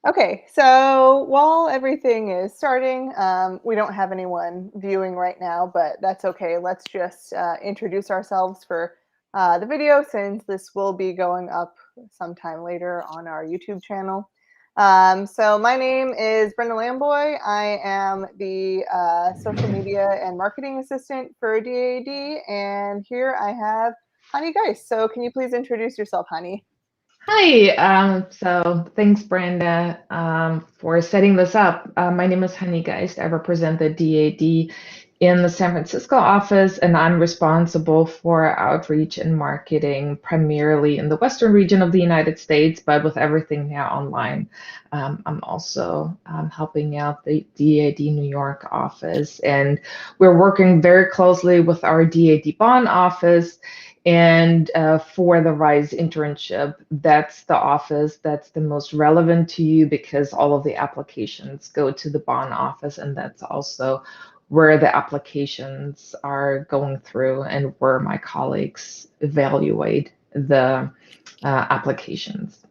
Okay, so while everything is starting, we don't have anyone viewing right now, but that's okay. Let's just introduce ourselves for the video since this will be going up sometime later on our YouTube channel. So my name is Brenda Lamboy. I am the social media and marketing assistant for DAD, and here I have Hani Geis. So can you please introduce yourself, Hani? Hi, so thanks, Brenda, for setting this up. My name is Honey Geist. I represent the DAD in the San Francisco office, and I'm responsible for outreach and marketing primarily in the Western region of the United States, but with everything now online. I'm also helping out the DAD New York office, and we're working very closely with our DAD Bonn office. And for the RISE internship, that's the office that's the most relevant to you because all of the applications go to the Bonn office, and that's also where the applications are going through and where my colleagues evaluate the applications.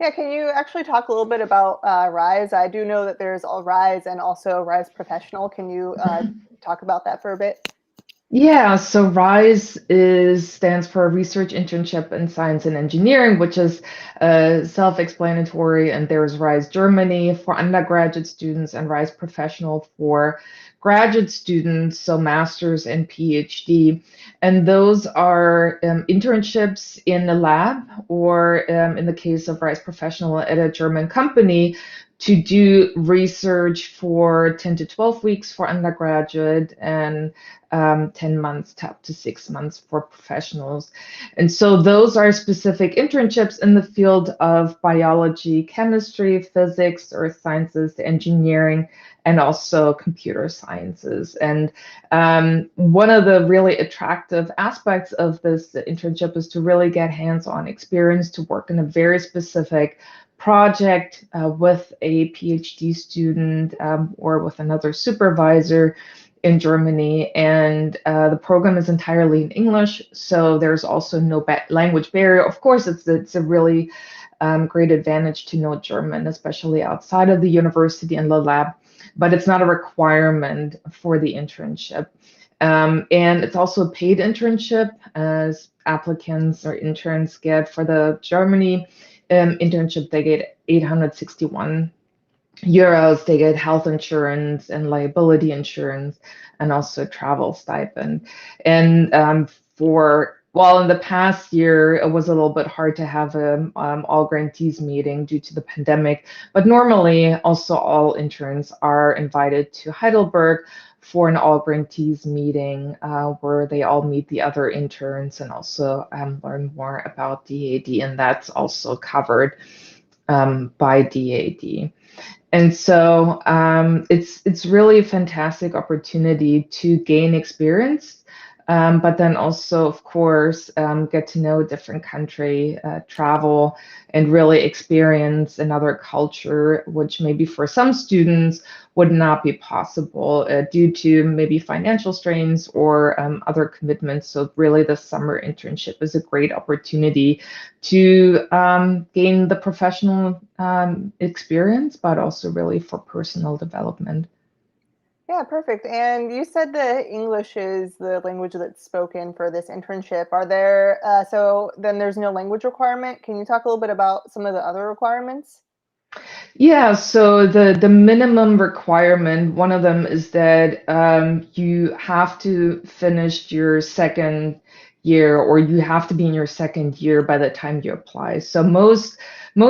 Yeah, can you actually talk a little bit about RISE? I do know that there's all RISE and also RISE Professional. Can you talk about that for a bit? Yeah, so RISE stands for Research Internship in Science and Engineering, which is self-explanatory. And there's RISE Germany for undergraduate students and RISE Professional for graduate students, so master's and PhD. And those are internships in a lab, or in the case of RISE Professional at a German company, to do research for 10 to 12 weeks for undergraduate and 10 months to up to 6 months for professionals. And so those are specific internships in the field of biology, chemistry, physics, earth sciences, engineering, and also computer sciences. And one of the really attractive aspects of this internship is to really get hands-on experience, to work in a very specific project with a PhD student or with another supervisor in Germany, and the program is entirely in English, so there's also no language barrier. Of course, it's a really great advantage to know German, especially outside of the university and the lab, but it's not a requirement for the internship. And it's also a paid internship, as applicants or interns get for the Germany internship. They get 861 euros. They get health insurance and liability insurance, and also travel stipend. And for well, in the past year, it was a little bit hard to have a all grantees meeting due to the pandemic. But normally, also all interns are invited to Heidelberg for an all grantees meeting where they all meet the other interns and also learn more about DAD, and that's also covered by DAD. And so it's really a fantastic opportunity to gain experience, but then also, of course, get to know a different country, travel, and really experience another culture, which maybe for some students would not be possible due to maybe financial strains or other commitments. So really, the summer internship is a great opportunity to gain the professional experience, but also really for personal development. Yeah, perfect. And you said that English is the language that's spoken for this internship. Are there, so then there's no language requirement. Can you talk a little bit about some of the other requirements? Yeah, so the minimum requirement, one of them is that you have to finish your second year, or you have to be in your second year by the time you apply. So most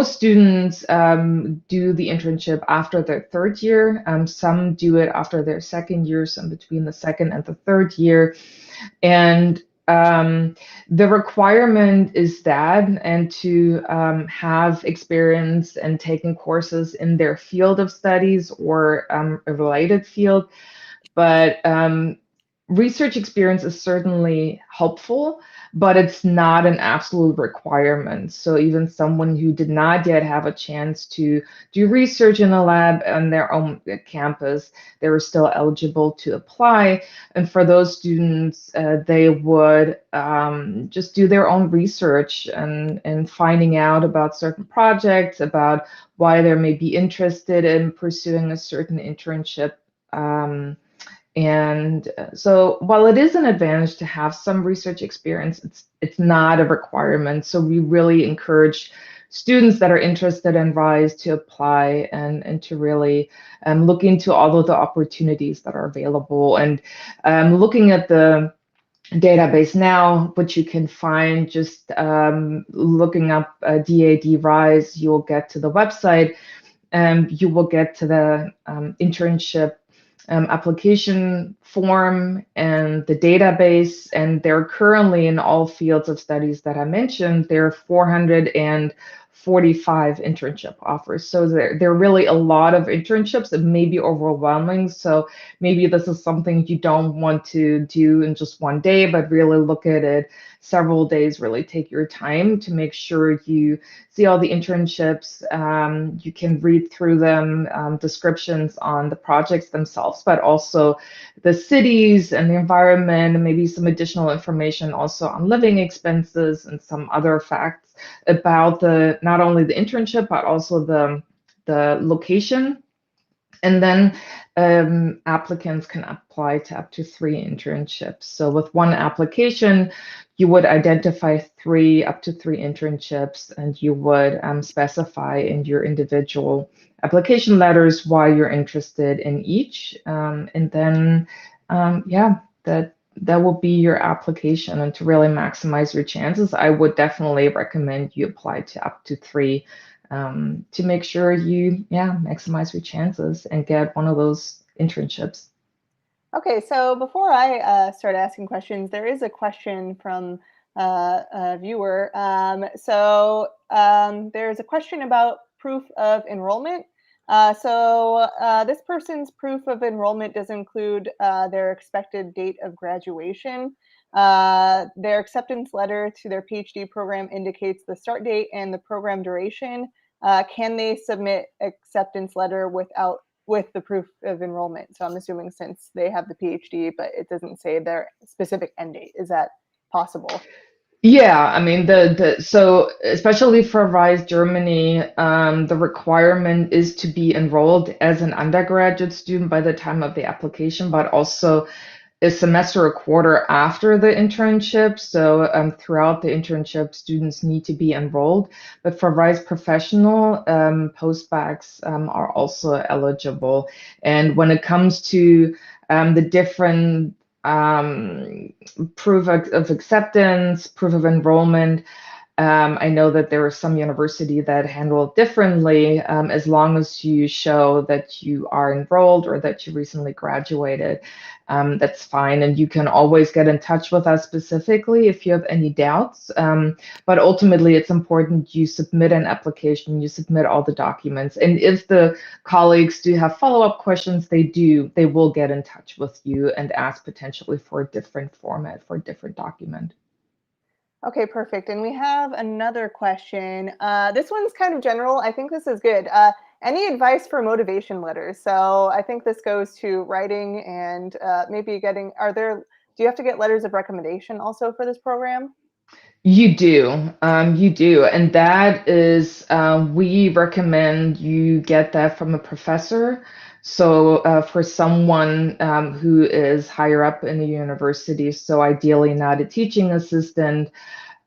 students do the internship after their third year. Some do it after their second year, some between the second and the third year. And the requirement is that, and to have experience and taken courses in their field of studies or a related field. But research experience is certainly helpful, but it's not an absolute requirement. So even someone who did not yet have a chance to do research in a lab on their own campus, they were still eligible to apply. And for those students, they would just do their own research and finding out about certain projects, about why they may be interested in pursuing a certain internship. So while it is an advantage to have some research experience, it's not a requirement. So we really encourage students that are interested in RISE to apply and to really look into all of the opportunities that are available. And looking at the database now, which you can find just looking up DAD RISE, you'll get to the website, and you will get to the internship application form and the database, and they're currently in all fields of studies that I mentioned. There are 445 internship offers. So there are really a lot of internships. It may be overwhelming. So maybe this is something you don't want to do in just one day, but really look at it several days, really take your time to make sure you see all the internships. You can read through them, descriptions on the projects themselves, but also the cities and the environment, and maybe some additional information also on living expenses and some other facts about the not only the internship, but also the location. And then applicants can apply to up to 3 internships. So with one application, you would identify up to three internships, and you would specify in your individual application letters why you're interested in each. And then, yeah, that will be your application. And to really maximize your chances, I would definitely recommend you apply to up to 3 to make sure you, maximize your chances and get one of those internships. Okay, so before I start asking questions, there is a question from a viewer. There's a question about proof of enrollment. This person's proof of enrollment does include their expected date of graduation. Their acceptance letter to their PhD program indicates the start date and the program duration. Can they submit acceptance letter with the proof of enrollment? So I'm assuming since they have the PhD, but it doesn't say their specific end date. Is that possible? Yeah, I mean so especially for RISE Germany, the requirement is to be enrolled as an undergraduate student by the time of the application, but also a semester, a quarter after the internship. So throughout the internship, students need to be enrolled. But for RISE Professional, postbacks are also eligible. And when it comes to the different proof of acceptance, proof of enrollment, I know that there are some university that handle it differently. As long as you show that you are enrolled or that you recently graduated, that's fine. And you can always get in touch with us specifically if you have any doubts. But ultimately, it's important you submit an application, you submit all the documents. And if the colleagues do have follow-up questions, they will get in touch with you and ask potentially for a different format, for a different document. Okay, perfect. And we have another question. This one's kind of general. I think this is good. Any advice for motivation letters? So I think this goes to writing and maybe do you have to get letters of recommendation also for this program? You do, and that is, we recommend you get that from a professor. So for someone who is higher up in the university, so ideally not a teaching assistant,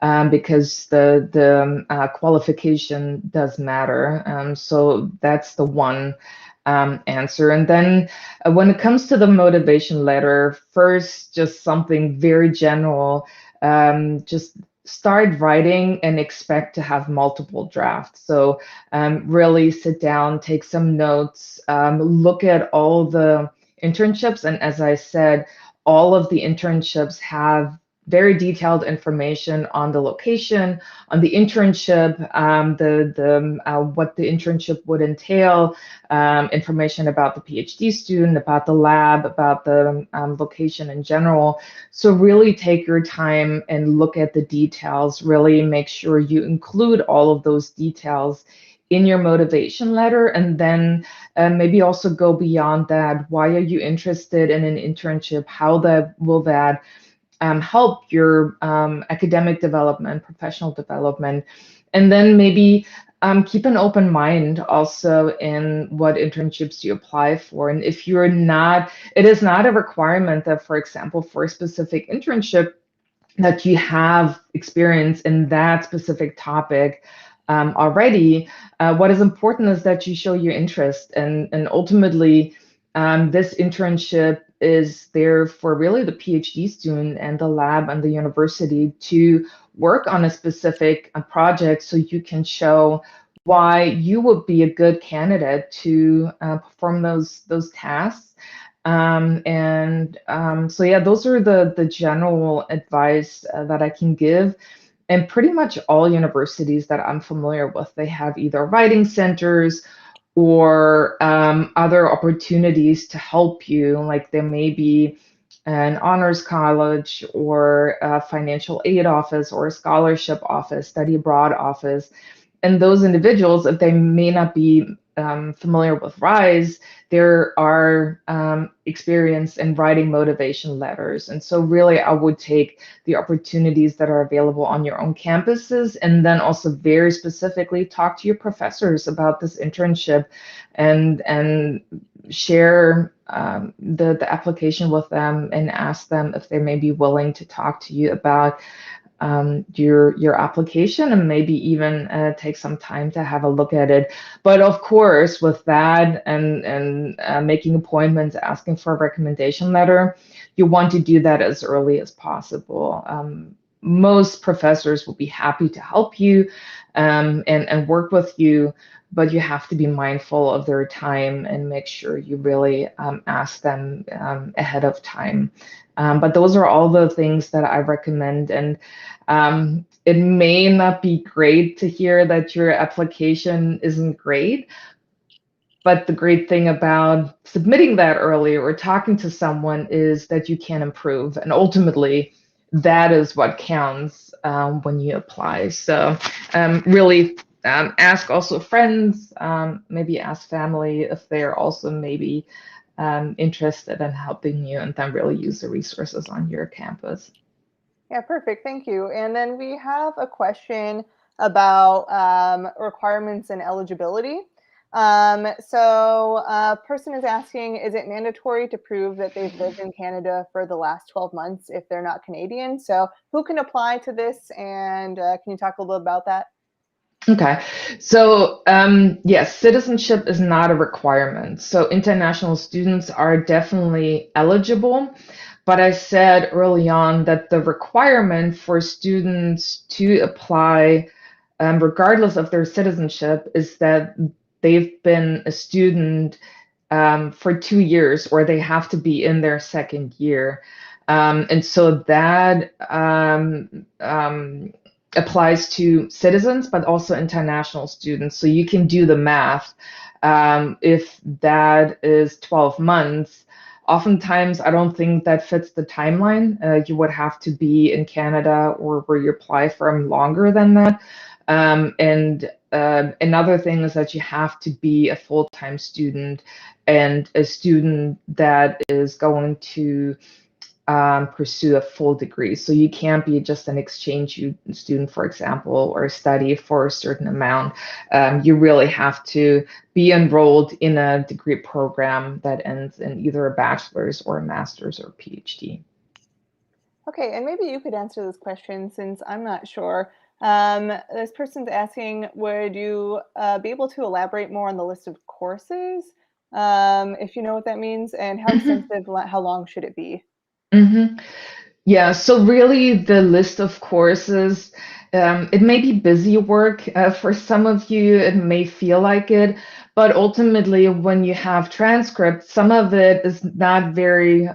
because the qualification does matter. So that's the one answer. And then when it comes to the motivation letter, first, just something very general, just start writing and expect to have multiple drafts. So really sit down, take some notes, look at all the internships. And as I said, all of the internships have very detailed information on the location, on the internship, what the internship would entail, information about the PhD student, about the lab, about the location in general. So really take your time and look at the details. Really make sure you include all of those details in your motivation letter, and then maybe also go beyond that. Why are you interested in an internship? How that will that help your academic development, professional development, and then maybe keep an open mind also in what internships you apply for. And if you're not, it is not a requirement that, for example, for a specific internship, that you have experience in that specific topic already. What is important is that you show your interest, and ultimately, this internship is there for really the PhD student and the lab and the university to work on a specific project, so you can show why you would be a good candidate to perform those tasks. So yeah, those are the general advice that I can give. And pretty much all universities that I'm familiar with, they have either writing centers or other opportunities to help you. Like there may be an honors college or a financial aid office or a scholarship office, study abroad office. And those individuals, if they may not be familiar with RISE, there are experience in writing motivation letters. And so really I would take the opportunities that are available on your own campuses, and then also very specifically talk to your professors about this internship, and share the application with them and ask them if they may be willing to talk to you about your application, and maybe even take some time to have a look at it. But of course, with that and making appointments, asking for a recommendation letter, you want to do that as early as possible. Most professors will be happy to help you and work with you, but you have to be mindful of their time and make sure you really ask them ahead of time. But those are all the things that I recommend. And it may not be great to hear that your application isn't great, but the great thing about submitting that early or talking to someone is that you can improve. And ultimately, that is what counts when you apply. So really ask also friends, maybe ask family if they're also maybe interested in helping you, and then really use the resources on your campus. Yeah, perfect. Thank you. And then we have a question about requirements and eligibility. So a person is asking, is it mandatory to prove that they've lived in Canada for the last 12 months if they're not Canadian? So who can apply to this? And can you talk a little about that? Okay, so yes, citizenship is not a requirement. So international students are definitely eligible, but I said early on that the requirement for students to apply, regardless of their citizenship, is that they've been a student for 2 years, or they have to be in their second year. And so that applies to citizens, but also international students. So you can do the math. If that is 12 months, oftentimes I don't think that fits the timeline. You would have to be in Canada or where you apply from longer than that. And another thing is that you have to be a full-time student and a student that is going to pursue a full degree. So you can't be just an exchange student, for example, or study for a certain amount. You really have to be enrolled in a degree program that ends in either a bachelor's or a master's or PhD. Okay, and maybe you could answer this question since I'm not sure. This person's asking, would you be able to elaborate more on the list of courses, if you know what that means, and how Mhm. extensive, how long should it be? Mhm. Yeah, so really the list of courses, it may be busy work for some of you, it may feel like it, But ultimately, when you have transcripts, some of it is not very,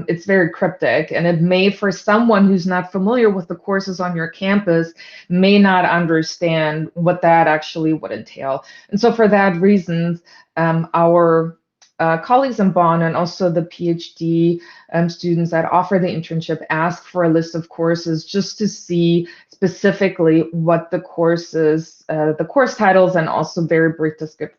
it's very cryptic, and it may, for someone who's not familiar with the courses on your campus, may not understand what that actually would entail. And so for that reason, our colleagues in Bonn and also the PhD students that offer the internship ask for a list of courses just to see specifically what the courses, the course titles, and also very brief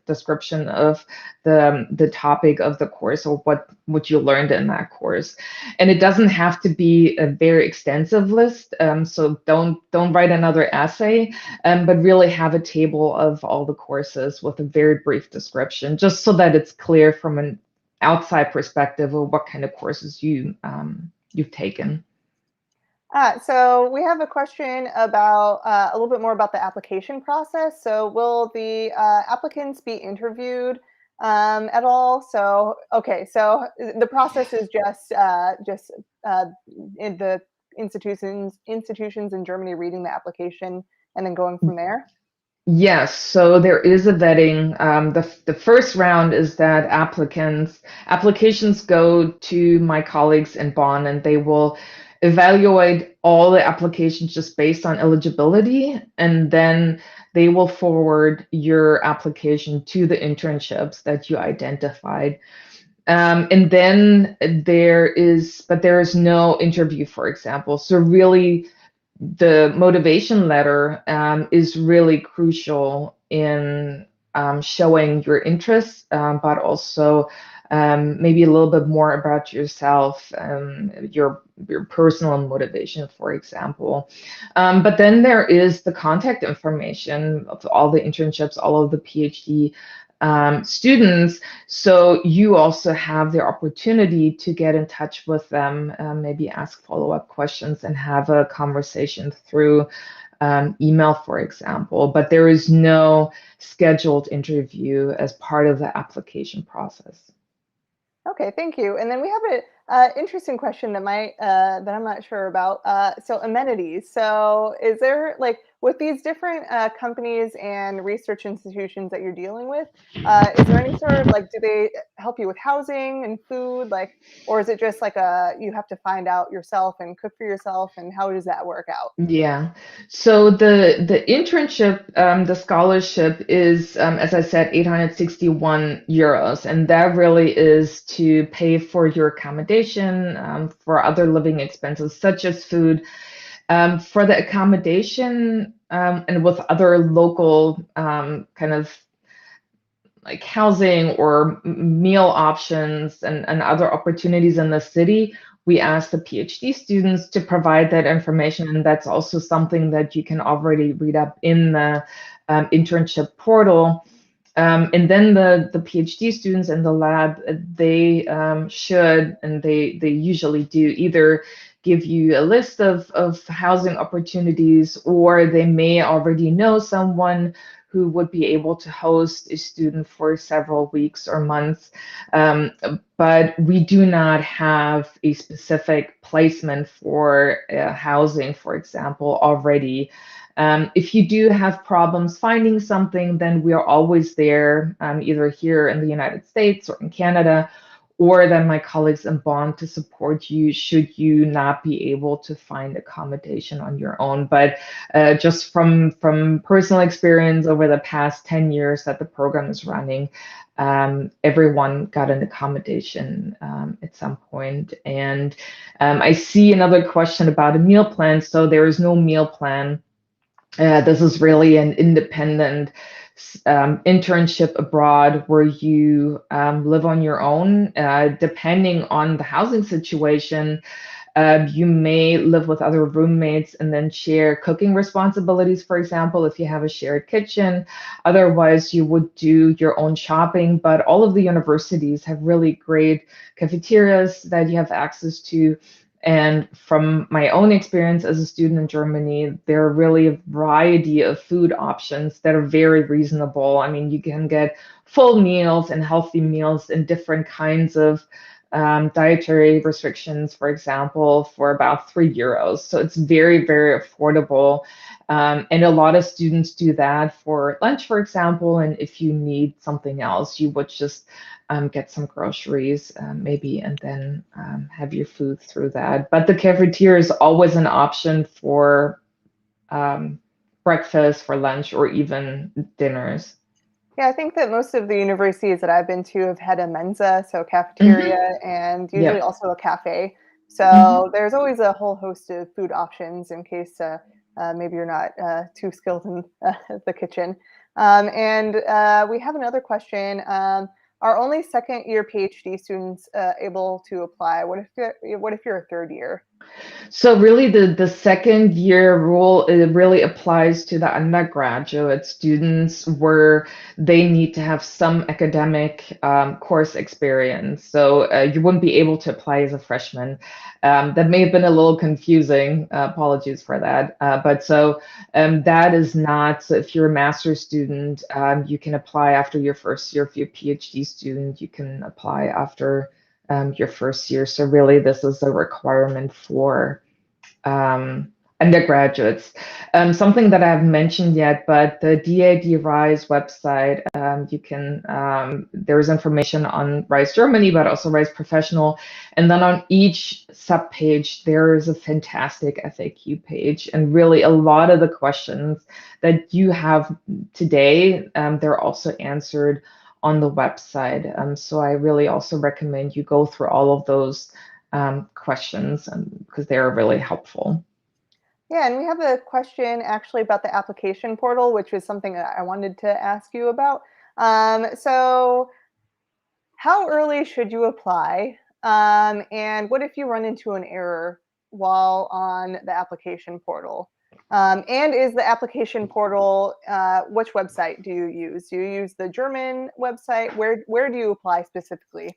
description of the topic of the course or what you learned in that course. And it doesn't have to be a very extensive list, so don't write another essay, but really have a table of all the courses with a very brief description, just so that it's clear from an outside perspective of what kind of courses you've taken. So we have a question about a little bit more about the application process. So will the applicants be interviewed at all? So okay, so the process is just in the institutions in Germany reading the application and then going from there. Yes, so there is a vetting. The first round is that applications go to my colleagues in Bonn, and they will evaluate all the applications just based on eligibility, and then they will forward your application to the internships that you identified. And then there is no interview, for example. So really, the motivation letter is really crucial in showing your interests, but also maybe a little bit more about yourself, your personal motivation, for example. But then there is the contact information of all the internships, all of the PhD students. So you also have the opportunity to get in touch with them, maybe ask follow-up questions and have a conversation through email, for example. But there is no scheduled interview as part of the application process. Okay, thank you. And then we have a interesting question that might that I'm not sure about. So amenities. So is there like with these different companies and research institutions that you're dealing with, is there any sort of like do they help you with housing and food, like, or is it just like a you have to find out yourself and cook for yourself, and how does that work out? Yeah. So the internship, the scholarship is, as I said, 861 euros, and that really is to pay for your accommodation, for other living expenses such as food. For the accommodation, and with other local kind of like housing or meal options and other opportunities in the city, we ask the PhD students to provide that information. And that's also something that you can already read up in the internship portal. And then the PhD students in the lab, they should, and they usually do, either give you a list of housing opportunities, or they may already know someone who would be able to host a student for several weeks or months. But we do not have a specific placement for housing, for example, already. If you do have problems finding something, then we are always there, either here in the United States or in Canada, or then my colleagues in Bonn to support you should you not be able to find accommodation on your own. But just from personal experience over the past 10 years that the program is running, everyone got an accommodation at some point. And I see another question about a meal plan. So there is no meal plan. This is really an independent internship abroad where you live on your own. Depending on the housing situation, you may live with other roommates and then share cooking responsibilities, for example, if you have a shared kitchen. Otherwise, you would do your own shopping. But all of the universities have really great cafeterias that you have access to. And from my own experience as a student in Germany, there are really a variety of food options that are very reasonable. I mean, you can get full meals and healthy meals in different kinds of dietary restrictions, for example, for about €3. So it's very, very affordable. And a lot of students do that for lunch, for example. And if you need something else, you would just get some groceries, maybe, and then have your food through that. But the cafeteria is always an option for breakfast, for lunch, or even dinners. Yeah, I think that most of the universities that I've been to have had a mensa, so cafeteria, Hmm. and usually Yep. also a cafe. Hmm. So there's always a whole host of food options in case maybe you're not too skilled in the kitchen. And we have another question. Are only second year PhD students able to apply? What if you're a third year? So really the second year rule, it really applies to the undergraduate students where they need to have some academic course experience. So you wouldn't be able to apply as a freshman. That may have been a little confusing. Apologies for that. But that is not, so if you're a master's student, you can apply after your first year. If you're a PhD student, you can apply after your first year. So really, this is a requirement for undergraduates. Something that I haven't mentioned yet, but the DAD RISE website, you can, there's information on RISE Germany, but also RISE Professional. And then on each subpage, there is a fantastic FAQ page. And really, a lot of the questions that you have today, they're also answered on the website. So I really also recommend you go through all of those questions because they are really helpful. Yeah, and we have a question actually about the application portal, which is something that I wanted to ask you about. So how early should you apply? And what if you run into an error while on the application portal? And is the application portal, which website do you use? Do you use the German website? Where do you apply specifically?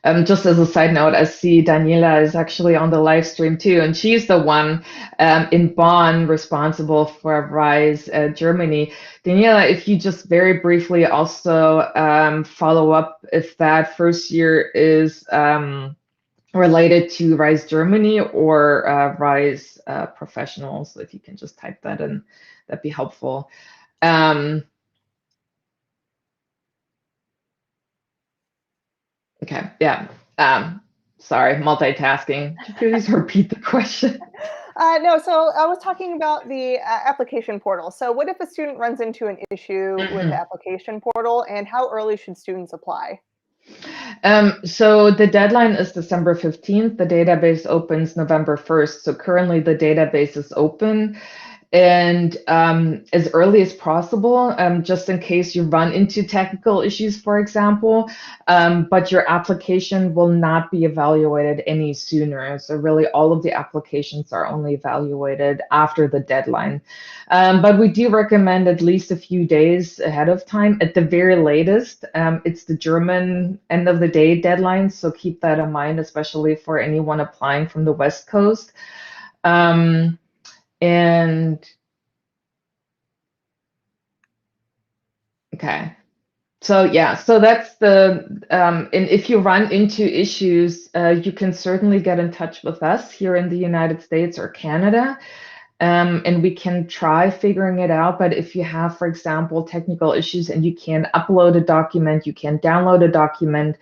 Just as a side note, I see Daniela is actually on the live stream too, and she's the one in Bonn responsible for RISE Germany. Daniela, if you just very briefly also follow up if that first year is related to RISE Germany or RISE Professionals, if you can just type that in, that'd be helpful. Um, okay, yeah. Sorry, multitasking. Could you please repeat the question? No, so I was talking about the application portal. So, what if a student runs into an issue with the Mhm. application portal, and how early should students apply? So the deadline is December 15th. The database opens November 1st. So currently the database is open. And as early as possible, just in case you run into technical issues, for example, but your application will not be evaluated any sooner. So really all of the applications are only evaluated after the deadline. But we do recommend at least a few days ahead of time. At the very latest, it's the German end of the day deadline. So keep that in mind, especially for anyone applying from the West Coast. Um, and okay. So yeah, so that's and if you run into issues, you can certainly get in touch with us here in the United States or Canada, and we can try figuring it out. But if you have, for example, technical issues and you can't upload a document, you can't download a document,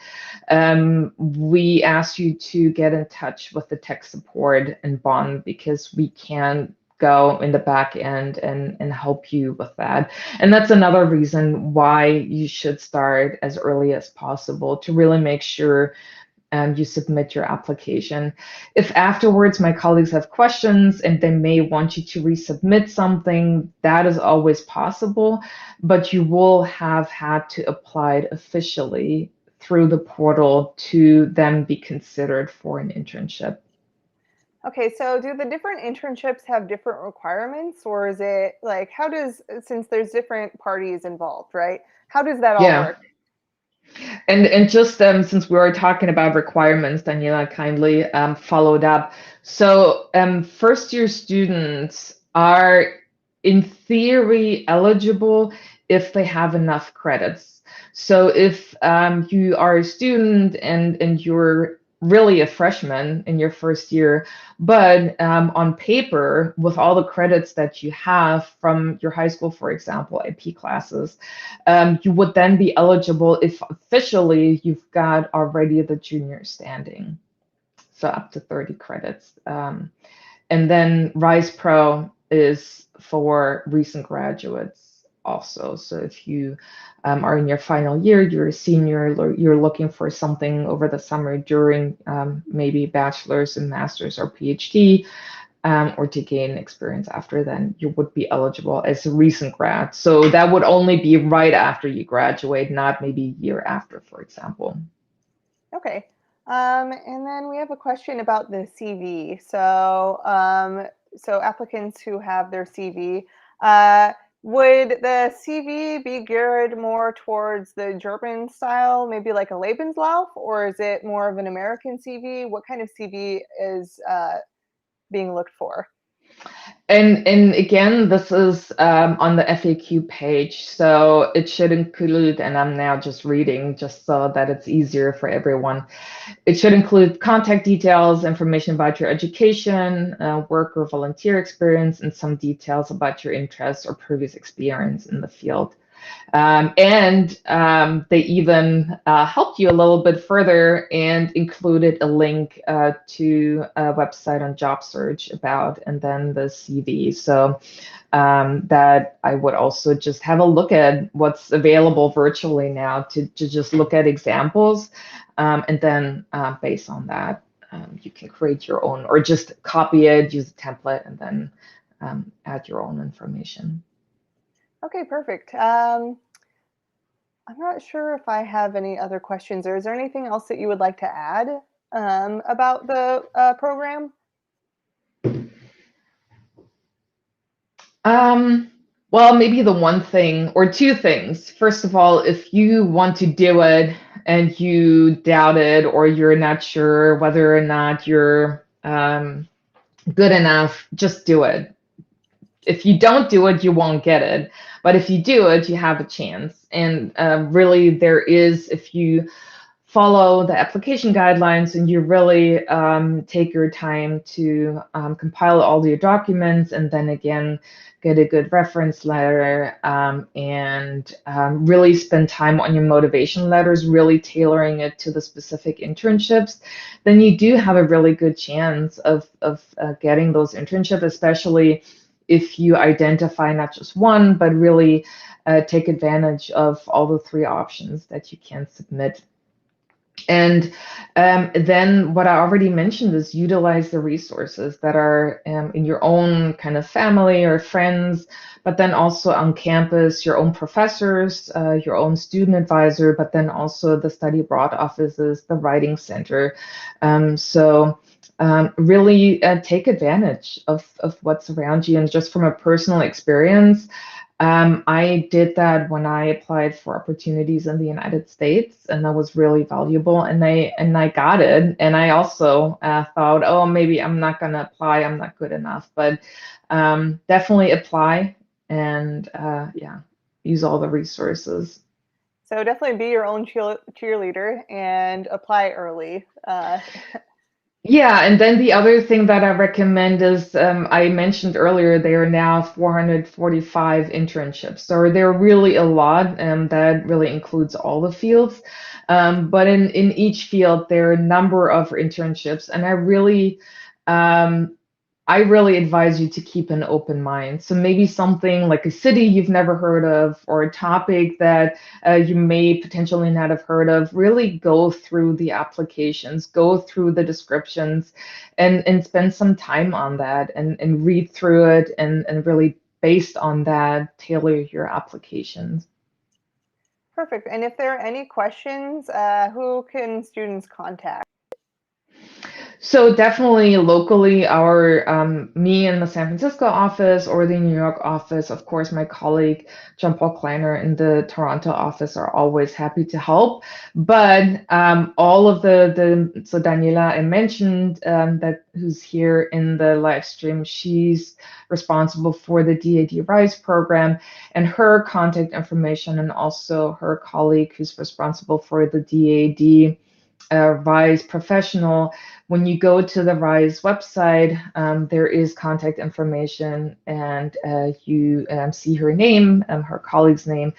we ask you to get in touch with the tech support in Bonn because we can go in the back end and help you with that. And that's another reason why you should start as early as possible to really make sure you submit your application. If afterwards my colleagues have questions and they may want you to resubmit something, that is always possible, but you will have had to apply it officially through the portal to then be considered for an internship. Okay, so do the different internships have different requirements, or is it like how does since there's different parties involved, right? How does that all Yeah. work? And just since we were talking about requirements, Daniela kindly followed up. So first year students are in theory eligible if they have enough credits. So if you are a student and you're really a freshman in your first year, but on paper, with all the credits that you have from your high school, for example, AP classes, you would then be eligible if officially you've got already the junior standing, so up to 30 credits. And then RISE Pro is for recent graduates also. So if you are in your final year, you're a senior, you're looking for something over the summer during maybe bachelor's and master's or PhD, or to gain experience after, then you would be eligible as a recent grad. So that would only be right after you graduate, not maybe a year after, for example. Okay. And then we have a question about the CV. So applicants who have their CV, would the CV be geared more towards the German style, maybe like a Lebenslauf, or is it more of an American CV? What kind of CV is being looked for? And again, this is on the FAQ page, so it should include, and I'm now just reading just so that it's easier for everyone. It should include contact details, information about your education, work or volunteer experience, and some details about your interests or previous experience in the field. And they even helped you a little bit further and included a link to a website on job search about, and then the CV. So that I would also just have a look at what's available virtually now to just look at examples. And then based on that, you can create your own, or just copy it, use a template, and then add your own information. Okay, perfect. I'm not sure if I have any other questions, or is there anything else that you would like to add about the program? Well, maybe the one thing or two things. First of all, if you want to do it and you doubt it, or you're not sure whether or not you're good enough, just do it. If you don't do it, you won't get it. But if you do it, you have a chance. And really, there is, if you follow the application guidelines and you really take your time to compile all your documents, and then again get a good reference letter, and really spend time on your motivation letters, really tailoring it to the specific internships, then you do have a really good chance of getting those internships, especially if you identify not just one, but really take advantage of all the three options that you can submit. And then what I already mentioned is utilize the resources that are in your own kind of family or friends, but then also on campus, your own professors, your own student advisor, but then also the study abroad offices, the writing center. Really take advantage of what's around you. And just from a personal experience, I did that when I applied for opportunities in the United States, and that was really valuable. And I got it. And I also thought, oh, maybe I'm not going to apply. I'm not good enough. But definitely apply, and yeah, use all the resources. So definitely be your own cheerleader and apply early. Yeah, and then the other thing that I recommend is, I mentioned earlier, there are now 445 internships. So there are really a lot, and that really includes all the fields. But in each field, there are a number of internships, and I really advise you to keep an open mind. So maybe something like a city you've never heard of, or a topic that you may potentially not have heard of. Really go through the applications, go through the descriptions, and spend some time on that, and read through it, and really based on that, tailor your applications. Perfect. And if there are any questions, who can students contact? So definitely locally, our me in the San Francisco office or the New York office, of course, my colleague John Paul Kleiner in the Toronto office are always happy to help. But all of the so Daniela I mentioned that who's here in the live stream, she's responsible for the DAD RISE program, and her contact information, and also her colleague who's responsible for the DAD RISE professional. When you go to the RISE website, there is contact information, and you see her name, her colleague's name,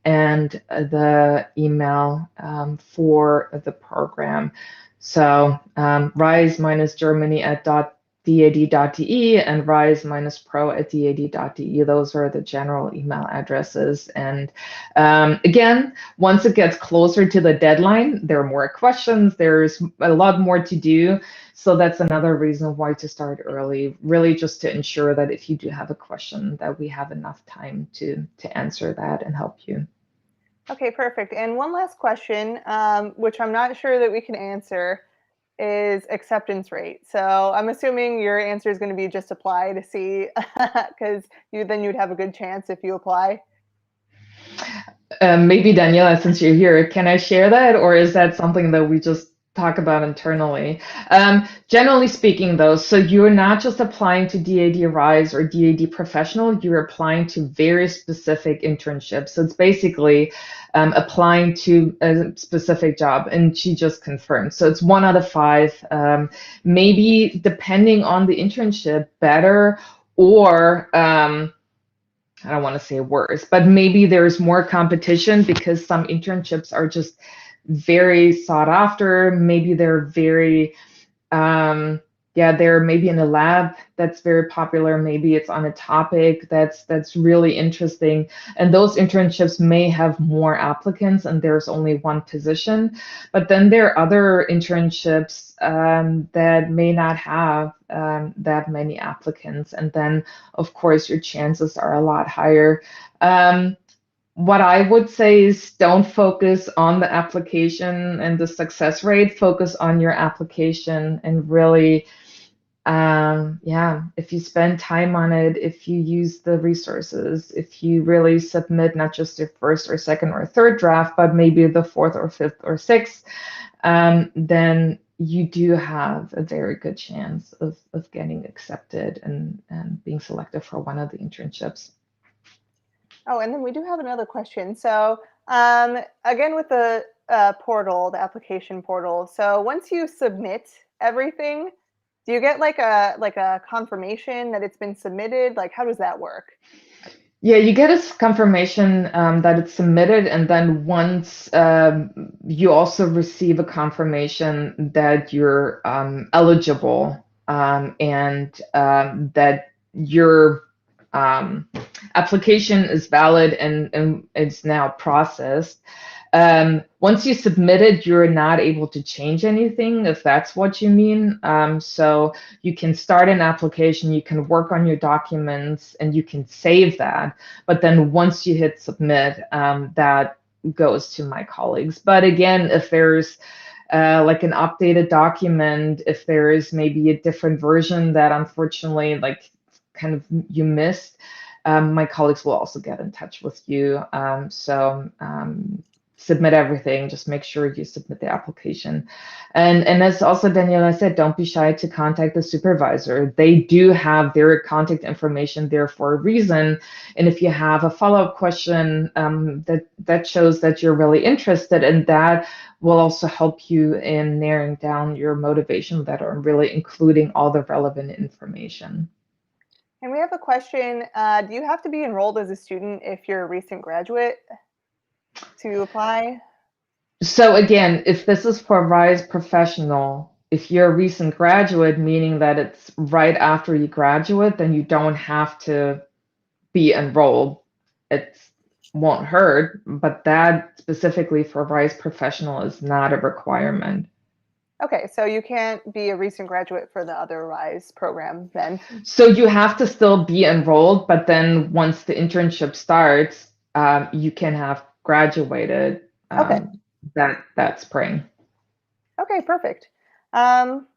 and the email for the program. So rise-germany at dad.de and rise-pro at dad.de. Those are the general email addresses. And again, once it gets closer to the deadline, there are more questions. There's a lot more to do. So that's another reason why to start early, really just to ensure that if you do have a question, that we have enough time to answer that and help you. Okay, perfect. And one last question, which I'm not sure that we can answer, is acceptance rate. So I'm assuming your answer is going to be just apply to see, because you'd have a good chance if you apply. Maybe Daniela, since you're here, can I share that, or is that something that we just talk about internally? Generally speaking, though, so you're not just applying to DAD Rise or DAD Professional, you're applying to very specific internships. So it's basically applying to a specific job, and she just confirmed. So it's 1 out of 5. Maybe depending on the internship, better or I don't want to say worse, but maybe there's more competition because some internships are just very sought after. Maybe they're very yeah, they're maybe in a lab that's very popular. Maybe it's on a topic that's really interesting. And those internships may have more applicants and there's only one position. But then there are other internships that may not have that many applicants. And then, of course, your chances are a lot higher. What I would say is don't focus on the application and the success rate, focus on your application and really, yeah, if you spend time on it, if you use the resources, if you really submit not just your first or second or third draft, but maybe the fourth or fifth or sixth, then you do have a very good chance of getting accepted and being selected for one of the internships. Oh, and then we do have another question. So, again, with the portal, the application portal. So once you submit everything, do you get like a confirmation that it's been submitted? Like, how does that work? Yeah, you get a confirmation that it's submitted, and then once you also receive a confirmation that you're eligible and that your application is valid and it's now processed. Once you submit it, you're not able to change anything, if that's what you mean. So you can start an application, you can work on your documents, and you can save that. But then once you hit submit, that goes to my colleagues. But again, if there's like an updated document, if there is maybe a different version that unfortunately like kind of you missed, my colleagues will also get in touch with you. Submit everything, just make sure you submit the application. And as also Daniela said, don't be shy to contact the supervisor. They do have their contact information there for a reason. And if you have a follow-up question that shows that you're really interested in that, will also help you in narrowing down your motivation letter and really including all the relevant information. And we have a question. Do you have to be enrolled as a student if you're a recent graduate to apply? So again, if this is for RISE Professional, if you're a recent graduate, meaning that it's right after you graduate, then you don't have to be enrolled. It won't hurt, but that specifically for RISE Professional is not a requirement. Okay, so you can't be a recent graduate for the other RISE program then. So you have to still be enrolled, but then once the internship starts, you can have graduated Okay. that spring. Okay, perfect. Um,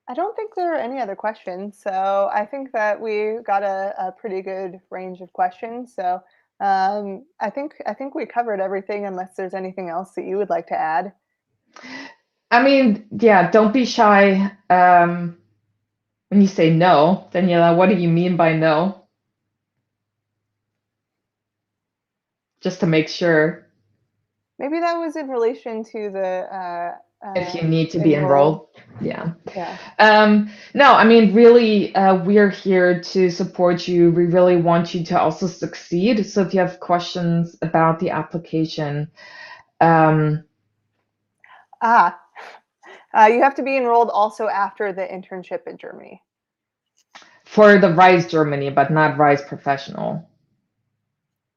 I don't think there are any other questions. So I think that we got a pretty good range of questions. So I think we covered everything unless there's anything else that you would like to add. I mean, yeah, don't be shy. When you say no, Daniela, what do you mean by no? Just to make sure Maybe that was in relation to the if you need to be enroll. enrolled. Yeah. Yeah. No, I mean, really, we're here to support you. We really want you to also succeed. So if you have questions about the application, um, Ah, you have to be enrolled also after the internship in Germany. for the RISE Germany, but not RISE Professional.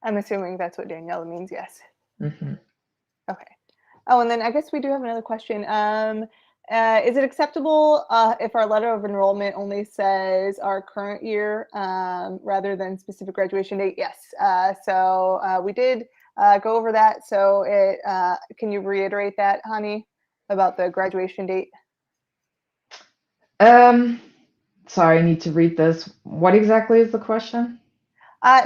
I'm assuming that's what Daniela means. Yes. Hmm. Okay. Oh, and then I guess we do have another question. Is it acceptable if our letter of enrollment only says our current year rather than specific graduation date? Yes. So we did go over that. So can you reiterate that, Hani, about the graduation date? Um, Sorry, I need to read this. What exactly is the question?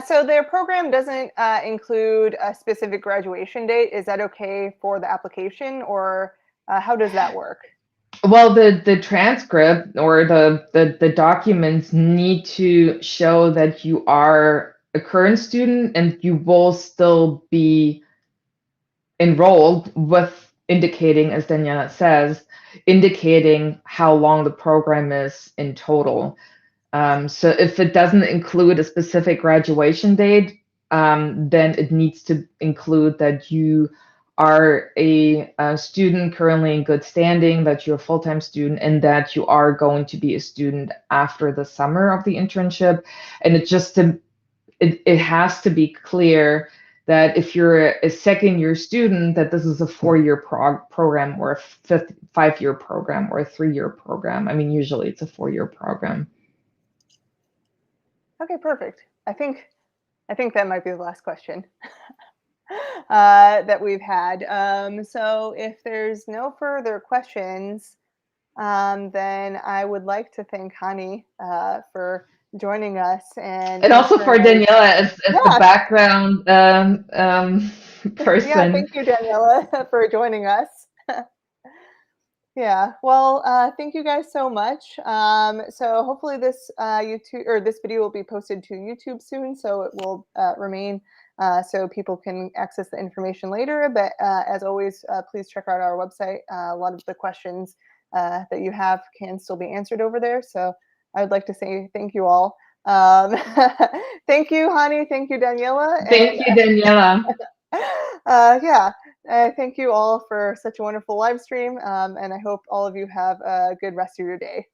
So their program doesn't include a specific graduation date. Is that okay for the application, or how does that work? Well, the transcript or the documents need to show that you are a current student and you will still be enrolled with indicating, as Daniela says, indicating how long the program is in total. So if it doesn't include a specific graduation date, then it needs to include that you are a student currently in good standing, that you're a full-time student, and that you are going to be a student after the summer of the internship. And it has to be clear that if you're a second year student, that this is a 4-year program or a 5-year program or a 3-year program. I mean, usually it's a 4-year program. Okay, perfect. I think that might be the last question that we've had. So if there's no further questions, then I would like to thank Hani for joining us and And also answering for our Daniela as the yeah background yeah. person. Thank you, Daniela, for joining us. Yeah. Well, thank you guys so much. So hopefully this YouTube or this video will be posted to YouTube soon, so it will remain so people can access the information later. But as always, please check out our website. A lot of the questions that you have can still be answered over there. So I would like to say thank you all. Um, thank you, Hani. Thank you, Daniela, and Thank you, Daniela. yeah, thank you all for such a wonderful live stream, and I hope all of you have a good rest of your day.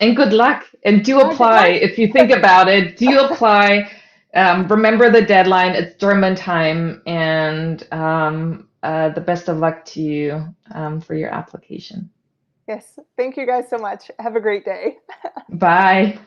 And good luck. And do Good apply. luck. If you think about it, do apply. Remember the deadline. It's German time. And the best of luck to you for your application. Yes, thank you guys so much. Have a great day. Bye.